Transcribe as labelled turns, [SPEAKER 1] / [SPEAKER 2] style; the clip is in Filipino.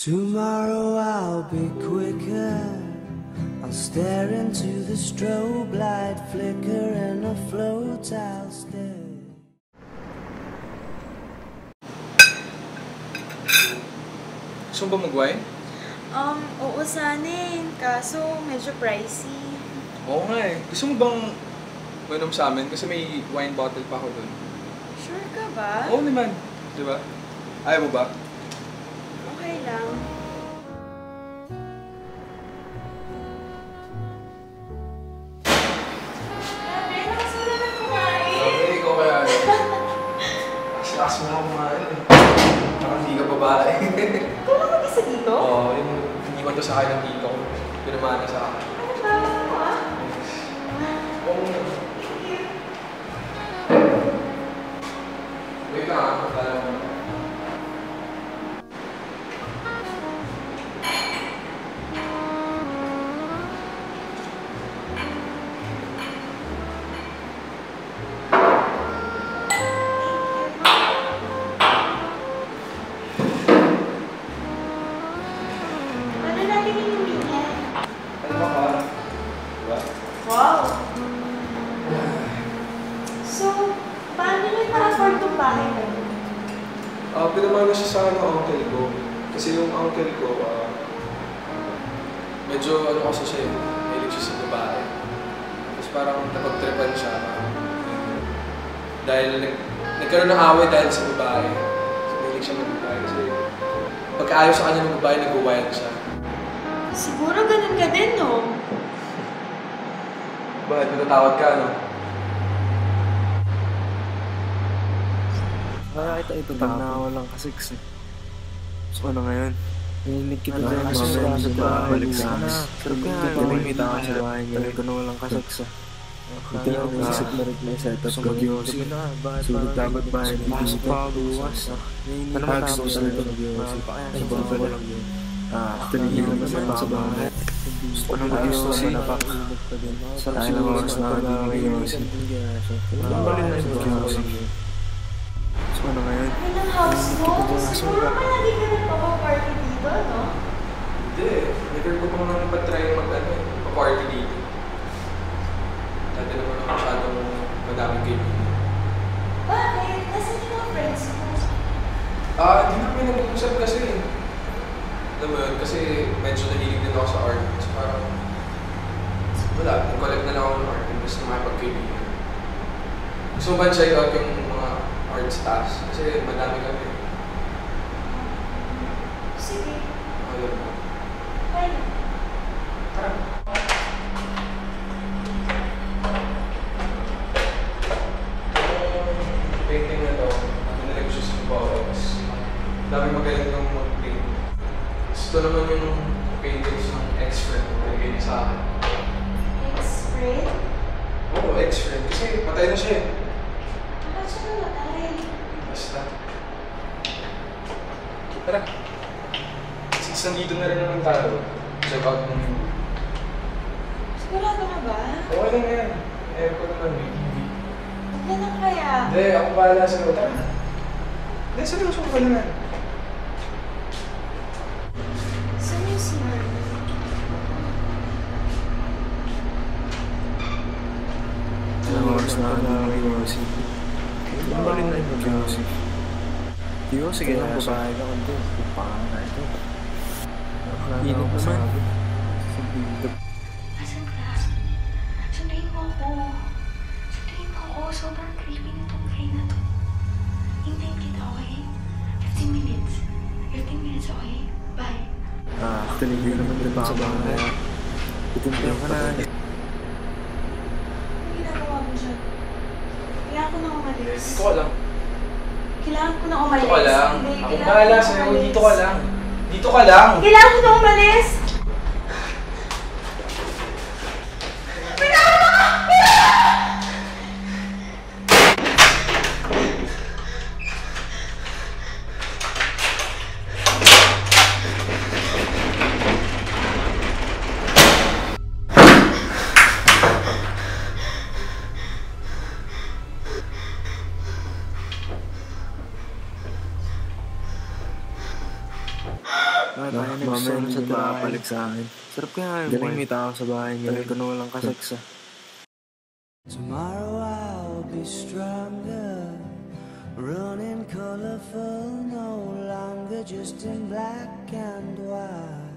[SPEAKER 1] Tomorrow I'll be quicker. I'll stare into the strobe light flicker and afloat I'll stay.
[SPEAKER 2] Gusto mo ba mag-wine?
[SPEAKER 3] Oo sana eh. Kaso medyo pricey.
[SPEAKER 2] Oo nga eh. Gusto mo bang mainom sa amin? Kasi may wine bottle pa ako doon.
[SPEAKER 3] Sure ka ba?
[SPEAKER 2] Oo naman. Di ba? Ayaw mo ba?
[SPEAKER 3] Okay lang. Grabe, nakasula na kumain.
[SPEAKER 2] Okay, ikaw kaya. Lakas mo na kumain eh. Parang hindi ka babae.
[SPEAKER 3] Ikaw lang mag-isa dito?
[SPEAKER 2] Oo, yung iniwan to sa akin ng tito ko. Pinamana sa akin.
[SPEAKER 3] Ano ba?
[SPEAKER 2] Oo. Wait lang ah, matala mo.
[SPEAKER 3] Ano natin inumin niya?
[SPEAKER 2] Ano ba ka? Diba?
[SPEAKER 3] Wow! So, paano niyo na-afford itong bahay na yun?
[SPEAKER 2] Pinamana siya sa akin ng uncle ko. Kasi yung uncle ko, medyo ano kasi siya eh, mahilig siya sa babae. Tapos parang napag-tripan siya. Dahil nagkaroon ng away dahil sa babae. So, mahilig siya mag-babae kasi pagkaayaw sa kanya ng babae, nag-wild siya.
[SPEAKER 3] Siguro ganun ka din, no?
[SPEAKER 2] Bakit? Natatawad ka, no?
[SPEAKER 4] Kaya ito na walang kasiks eh. So ano ngayon? Nainig kita dyan
[SPEAKER 1] kasi
[SPEAKER 4] mamaya
[SPEAKER 1] sa
[SPEAKER 4] balik sa
[SPEAKER 1] sana.
[SPEAKER 4] Pero kumita ka sa bahay niya. Talaga na walang kasiks eh. Ito yung isip na rin na setup ko. Mag-yosi. Sulit dapat bahay niya. Pasok pa ako buwas. Ano matapos sa ito mag-yosi? Ay, bawal lang yun. Tuligin naman sa bahay. Ano mag-yosi? Tayo na oras na mag-yosi. Ano ba rin na mag-yosi? So ano ngayon?
[SPEAKER 3] Ay, ng house mo? Siguro ka lagi ka nagpapa-party dito, no?
[SPEAKER 2] Hindi eh. Never ko pang napag-try pa-party dito. Dati naman ako masyadong madaming kaibigan.
[SPEAKER 3] Bakit? Nasaan yung mga friends mo?
[SPEAKER 2] Hindi namin nag-uusap kasi. Alam mo yun, kasi medyo nahilig din ako sa art. So parang, wala, nag-collect na lang ako ng art. Gusto na makipag-kaibigan. Gusto mo ba check out yung mga art staffs? Kasi madami kami.
[SPEAKER 3] Sige.
[SPEAKER 2] Alam mo.
[SPEAKER 3] Kaya.
[SPEAKER 2] Tara. Yung painting na to, nilagay ko siya sa box. Dami magaling ng mag-paint. Ito naman yung paintings ng ex-friend ko nilagay niya sa akin.
[SPEAKER 3] Ex-friend?
[SPEAKER 2] Oo, ex-friend. Kasi patay na siya eh.
[SPEAKER 3] Bakit siya namatay?
[SPEAKER 2] Basta. Tara. Since nandito na rin naman tayo, check out ng view.
[SPEAKER 3] Sigurado ka ba?
[SPEAKER 2] Okay lang yan. Aircon naman, may TV.
[SPEAKER 3] Huwag na lang kaya.
[SPEAKER 2] Hindi, ako bahala sa'yo. Tara. Hindi, seryoso ka naman.
[SPEAKER 3] Saan yung smart?
[SPEAKER 4] Ilang oras na mag-yosi. Ano ba rin na yung mag-yosi? Yosi kaya ang babae ka kundi. Pang na ito. Inom naman.
[SPEAKER 5] Asan ka? Sundayin mo ako. Sundayin mo ako. Sobrang creepy nitong guy na to. Hintayin kita, okay? 15 minutes. 15 minutes, okay? Bye.
[SPEAKER 4] Actually, yun naman rin sa bahay. Itintiyan ka na.
[SPEAKER 3] Ano ginagawa mo dyan? Kailangan ko na umalis.
[SPEAKER 2] Dito ka lang.
[SPEAKER 3] Kailangan ko na umalis.
[SPEAKER 2] Dito ka lang.
[SPEAKER 3] Hindi,
[SPEAKER 2] Ako
[SPEAKER 3] kailangan
[SPEAKER 2] bahala
[SPEAKER 3] ko na
[SPEAKER 2] sa'yo.
[SPEAKER 3] umalis.
[SPEAKER 2] Dito ka lang. Dito ka lang.
[SPEAKER 3] Kailangan ko na umalis!
[SPEAKER 4] Tayo mamaya na siya tumapalik sa akin. Sarap kaya yung galing may tao sa bahay niya. Tayo ko na walang kasaksa.
[SPEAKER 1] Tomorrow I'll be stronger, running colorful, no longer just in black and white.